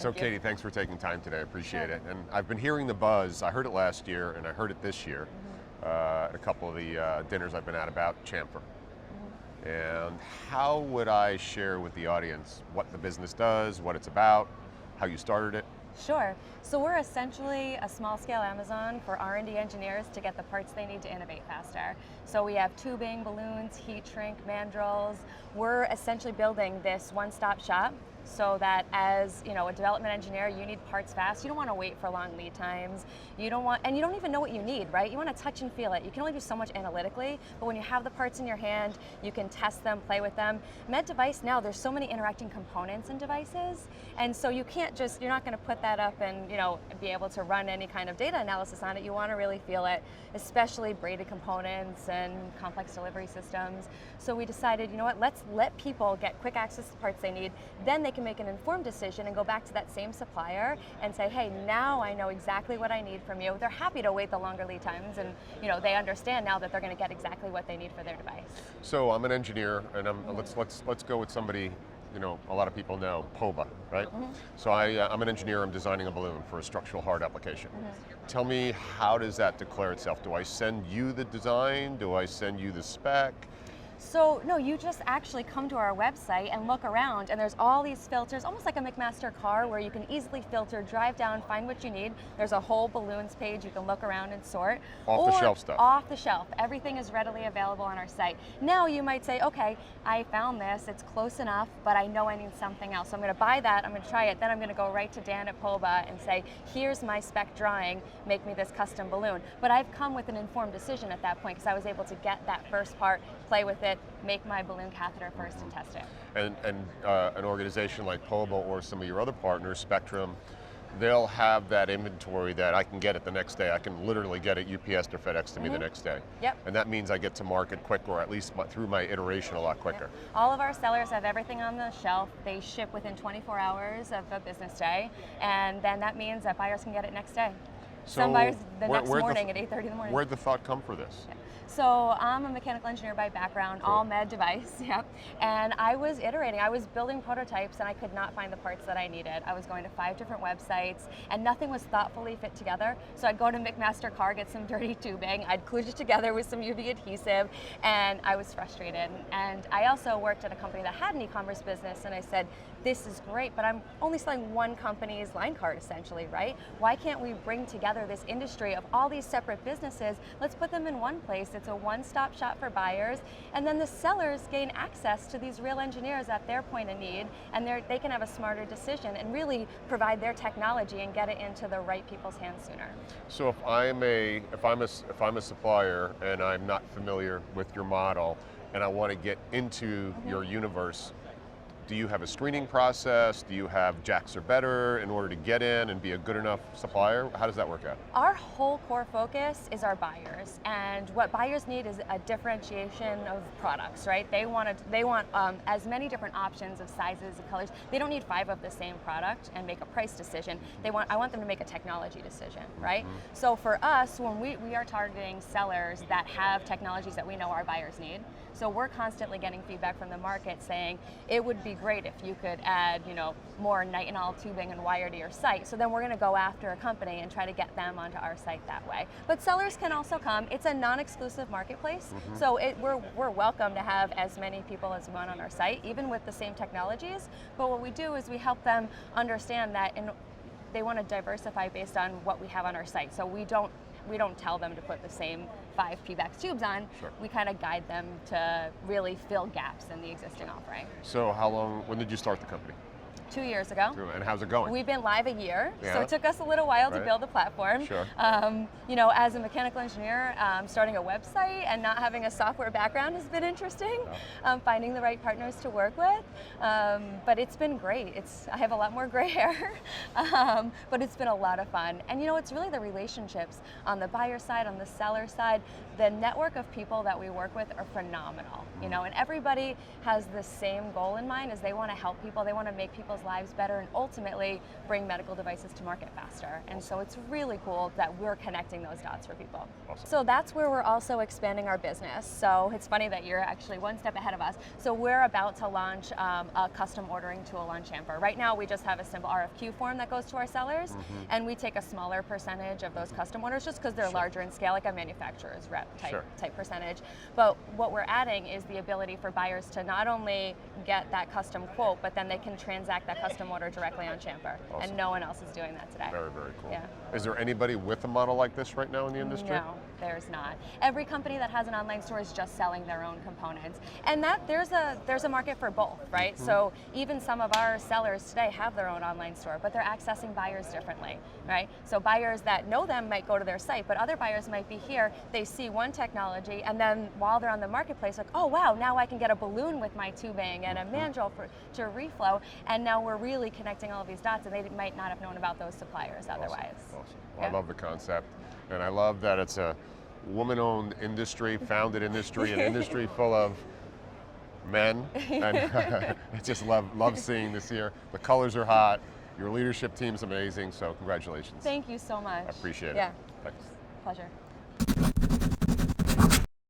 So Thank you. Katie, thanks for taking time today. I appreciate Sure. it. And I've been hearing the buzz. I heard it last year and I heard it this year at a couple of the dinners I've been at about Chamfr. And how would I share with the audience what the business does, what it's about, how you started it? Sure. So we're essentially a small-scale Amazon for R&D engineers to get the parts they need to innovate faster. So we have tubing, balloons, heat shrink, mandrels. We're essentially building this one-stop shop so that as a development engineer, you need parts fast. You don't want to wait for long lead times. You don't even know what you need, right? You want to touch and feel it. You can only do so much analytically, but when you have the parts in your hand, you can test them, play with them. Med device now, there's so many interacting components in devices, and so you're not going to put that up and be able to run any kind of data analysis on it. You want to really feel it, especially braided components and complex delivery systems. So we decided, you know what, let's let people get quick access to the parts they need, then they can make an informed decision and go back to that same supplier and say, hey, now I know exactly what I need from you. They're happy to wait the longer lead times, and they understand now that they're going to get exactly what they need for their device. So I'm an engineer, and let's go with somebody. A lot of people know POBA, right? So I'm an engineer. I'm designing a balloon for a structural heart application. Tell me, how does that declare itself? Do I send you the design? Do I send you the spec? So no, you just actually come to our website and look around, and there's all these filters, almost like a McMaster car, where you can easily filter, drive down, find what you need. There's a whole balloons page you can look around and sort. Off the shelf stuff. Off the shelf. Everything is readily available on our site. Now you might say, okay, I found this, it's close enough, but I know I need something else. So I'm going to buy that, I'm going to try it, then I'm going to go right to Dan at POBA and say, here's my spec drawing, make me this custom balloon. But I've come with an informed decision at that point because I was able to get that first part, play with it, make my balloon catheter first and test it. And an organization like POBA or some of your other partners, Spectrum, they'll have that inventory that I can get it the next day. I can literally get it UPS or FedEx to me the next day. Yep. And that means I get to market quick, or at least through my iteration a lot quicker. Yep. All of our sellers have everything on the shelf. They ship within 24 hours of a business day, and then that means that buyers can get it next day. So some buyers the next morning at 8:30 in the morning. Where'd the thought come for this? Yeah. So I'm a mechanical engineer by background, Cool. all med device, yep. And I was iterating, I was building prototypes and I could not find the parts that I needed. I was going to 5 different websites and nothing was thoughtfully fit together. So I'd go to McMaster Car, get some dirty tubing, I'd kludge it together with some UV adhesive, and I was frustrated. And I also worked at a company that had an e-commerce business, and I said, this is great, but I'm only selling one company's line card essentially, right? Why can't we bring together this industry of all these separate businesses? Let's put them in one place. It's a one-stop shop for buyers, and then the sellers gain access to these real engineers at their point of need, and they can have a smarter decision and really provide their technology and get it into the right people's hands sooner. So if I'm a supplier and I'm not familiar with your model and I want to get into your universe, do you have a screening process? Do you have Jacks or better in order to get in and be a good enough supplier? How does that work out? Our whole core focus is our buyers, and what buyers need is a differentiation of products, right? They want as many different options of sizes and colors. They don't need 5 of the same product and make a price decision. I want them to make a technology decision, right? So for us, when we are targeting sellers that have technologies that we know our buyers need, so we're constantly getting feedback from the market saying it would be great if you could add, more nitinol tubing and wire to your site. So then we're going to go after a company and try to get them onto our site that way. But sellers can also come. It's a non-exclusive marketplace, so we're welcome to have as many people as we want on our site, even with the same technologies. But what we do is we help them understand that they want to diversify based on what we have on our site. So we don't tell them to put the same 5 PBAX tubes on. Sure. We kind of guide them to really fill gaps in the existing offering. So when did you start the company? 2 years ago. And how's it going? We've been live a year, Yeah. so it took us a little while to Right. build the platform. Sure. As a mechanical engineer, starting a website and not having a software background has been interesting. Yeah. Finding the right partners to work with, but it's been great. I have a lot more gray hair, but it's been a lot of fun. And it's really the relationships on the buyer side, on the seller side. The network of people that we work with are phenomenal. And everybody has the same goal in mind, is they want to help people, they want to make people people's lives better and ultimately bring medical devices to market faster. And so it's really cool that we're connecting those dots for people. Awesome. So that's where we're also expanding our business. So it's funny that you're actually one step ahead of us. So we're about to launch a custom ordering tool on Chamfr. Right now we just have a simple RFQ form that goes to our sellers, and we take a smaller percentage of those custom orders just because they're larger in scale, like a manufacturer's rep type percentage. But what we're adding is the ability for buyers to not only get that custom quote, but then they can transact that custom order directly on Chamfr. Awesome. And no one else is doing that today. Very, very cool. Yeah. Is there anybody with a model like this right now in the industry? No, there's not. Every company that has an online store is just selling their own components. And that there's a market for both, right? So even some of our sellers today have their own online store, but they're accessing buyers differently, right? So buyers that know them might go to their site, but other buyers might be here, they see one technology, and then while they're on the marketplace, like, oh wow, now I can get a balloon with my tubing and a mandrel to reflow, and now we're really connecting all of these dots, and they might not have known about those suppliers otherwise. Awesome. Well, I love the concept, and I love that it's a woman-owned industry, founded industry, an industry full of men, and I just love seeing this here. The colors are hot, your leadership team's amazing, so congratulations. Thank you so much. I appreciate it. Yeah. Thanks. Pleasure.